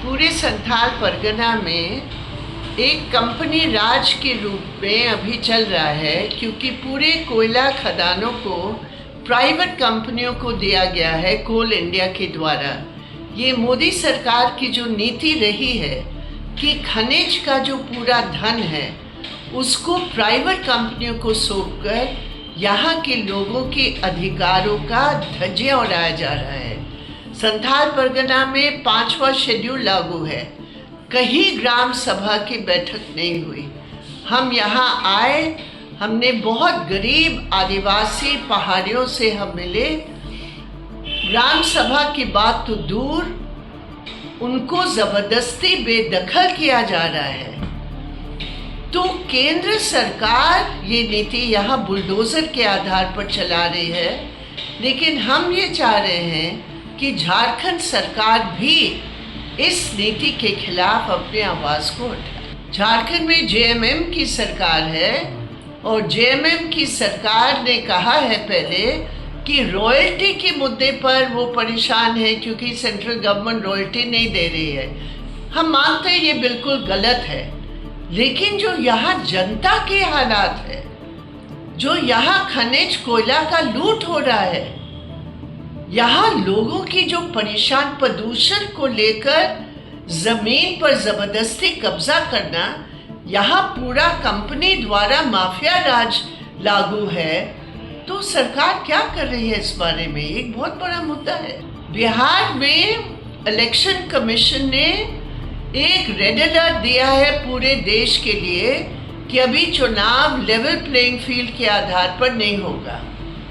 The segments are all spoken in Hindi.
पूरे संथाल परगना में एक कंपनी राज के रूप में अभी चल रहा है, क्योंकि पूरे कोयला खदानों को प्राइवेट कंपनियों को दिया गया है कोल इंडिया के द्वारा। ये मोदी सरकार की जो नीति रही है कि खनिज का जो पूरा धन है उसको प्राइवेट कंपनियों को सौंपकर यहाँ के लोगों के अधिकारों का धज्जियां उड़ाया जा रहा है। संथाल परगना में 5वां शेड्यूल लागू है। कहीं ग्राम सभा की बैठक नहीं हुई। हम यहाँ आए, हमने बहुत गरीब आदिवासी पहाड़ियों से हम मिले। ग्राम सभा की बात तो दूर, उनको जबरदस्ती बेदखल किया जा रहा है। तो केंद्र सरकार ये नीति यहाँ बुलडोजर के आधार पर चला रही है, लेकिन हम ये चाह रहे हैं कि झारखंड सरकार भी इस नीति के खिलाफ अपनी आवाज़ को उठाए। झारखंड में जेएमएम की सरकार है और जेएमएम की सरकार ने कहा है पहले कि रॉयल्टी के मुद्दे पर वो परेशान है क्योंकि सेंट्रल गवर्नमेंट रॉयल्टी नहीं दे रही है। हम मानते हैं ये बिल्कुल गलत है, लेकिन जो यहाँ जनता के हालात है, जो यहाँ खनिज कोयला का लूट हो रहा है, यहाँ लोगों की जो परेशान प्रदूषण को लेकर जमीन पर जबरदस्ती कब्जा करना, यहाँ पूरा कंपनी द्वारा माफिया राज लागू है, तो सरकार क्या कर रही है इस बारे में? एक बहुत बड़ा मुद्दा है। बिहार में इलेक्शन कमीशन ने एक रेड अलर्ट दिया है पूरे देश के लिए कि अभी चुनाव लेवल प्लेइंग फील्ड के आधार पर नहीं होगा।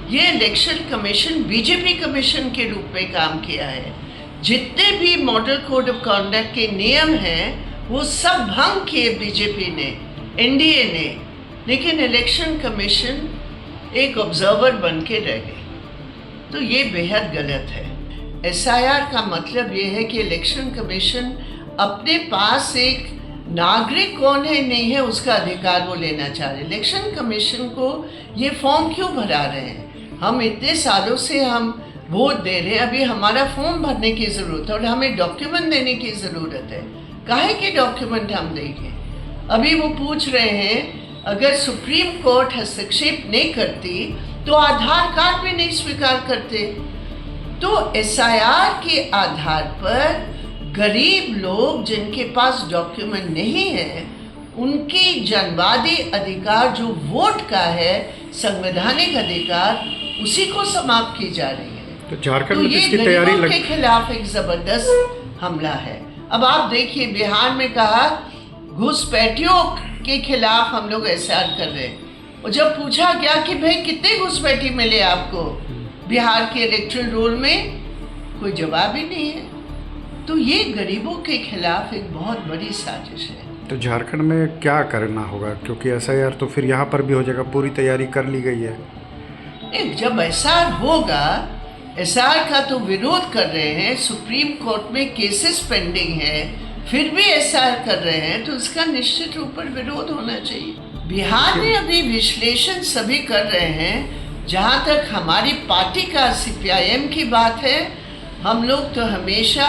ये इलेक्शन कमीशन बीजेपी कमीशन के रूप में काम किया है। जितने भी मॉडल कोड ऑफ कॉन्डक्ट के नियम हैं वो सब भंग किए बीजेपी ने, एनडीए ने, लेकिन इलेक्शन कमीशन एक ऑब्जर्वर बन के रह गई। तो ये बेहद गलत है। एसआईआर का मतलब ये है कि इलेक्शन कमीशन अपने पास एक नागरिक कौन है नहीं है उसका अधिकार वो लेना चाह रहे। इलेक्शन कमीशन को ये फॉर्म क्यों भरा रहे हैं? हम इतने सालों से हम वोट दे रहे हैं, अभी हमारा फॉर्म भरने की ज़रूरत है और हमें डॉक्यूमेंट देने की ज़रूरत है। काहे के डॉक्यूमेंट हम देंगे? अभी वो पूछ रहे हैं अगर सुप्रीम कोर्ट हस्तक्षेप नहीं करती तो आधार कार्ड भी नहीं स्वीकार करते। तो एसआईआर के आधार पर गरीब लोग जिनके पास डॉक्यूमेंट नहीं है, उनकी जनवादी अधिकार जो वोट का है, संवैधानिक अधिकार, उसी को समाप्त की जा रही है। तो झारखंड तो में ये इसकी तैयारी के खिलाफ एक जबरदस्त हमला है। अब आप देखिए बिहार में कहा घुसपैठियों के खिलाफ हम लोग एसआईआर कर रहे हैं, और जब पूछा गया कि भाई कितने घुसपैठी मिले आपको बिहार के इलेक्टोरल रोल में, कोई जवाब ही नहीं है। तो ये गरीबों के खिलाफ एक बहुत बड़ी साजिश है। तो झारखंड में क्या करना होगा, क्योंकि एसआईआर तो फिर यहाँ पर भी हो जाएगा, पूरी तैयारी कर ली गई है। जब एसआईआर होगा, एसआईआर का तो विरोध कर रहे हैं, सुप्रीम कोर्ट में केसेस पेंडिंग है, फिर भी एसआईआर कर रहे हैं, तो इसका निश्चित रूप पर विरोध होना चाहिए। बिहार में अभी विश्लेषण सभी कर रहे हैं। जहाँ तक हमारी पार्टी का सीपीआईएम की बात है, हम लोग तो हमेशा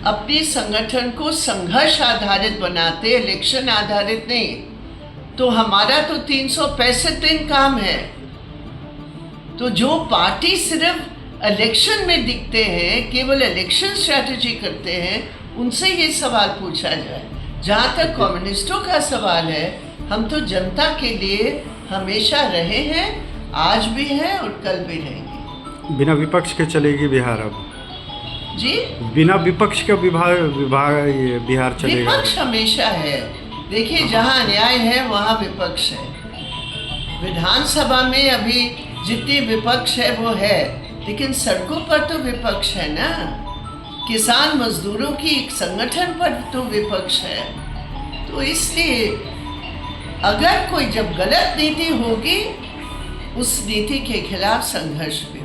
अपने संगठन को संघर्ष आधारित बनाते, इलेक्शन आधारित नहीं। तो हमारा तो 365 दिन काम है। तो जो पार्टी सिर्फ इलेक्शन में दिखते हैं, केवल इलेक्शन स्ट्रैटेजी करते हैं, उनसे ये सवाल पूछा जाए। जहाँ तक कम्युनिस्टों का सवाल है, हम तो जनता के लिए हमेशा रहे हैं, आज भी हैं और कल भी रहेंगे। बिना विपक्ष के चलेगी बिहार अब जी? बिना विपक्ष के बिहार चलेगा? विपक्ष हमेशा है। देखिए, जहाँ अन्याय है वहाँ विपक्ष है। विधानसभा में अभी जितनी विपक्ष है वो है, लेकिन सड़कों पर तो विपक्ष है ना। किसान मजदूरों की एक संगठन पर तो विपक्ष है। तो इसलिए अगर कोई जब गलत नीति होगी, उस नीति के खिलाफ संघर्ष भी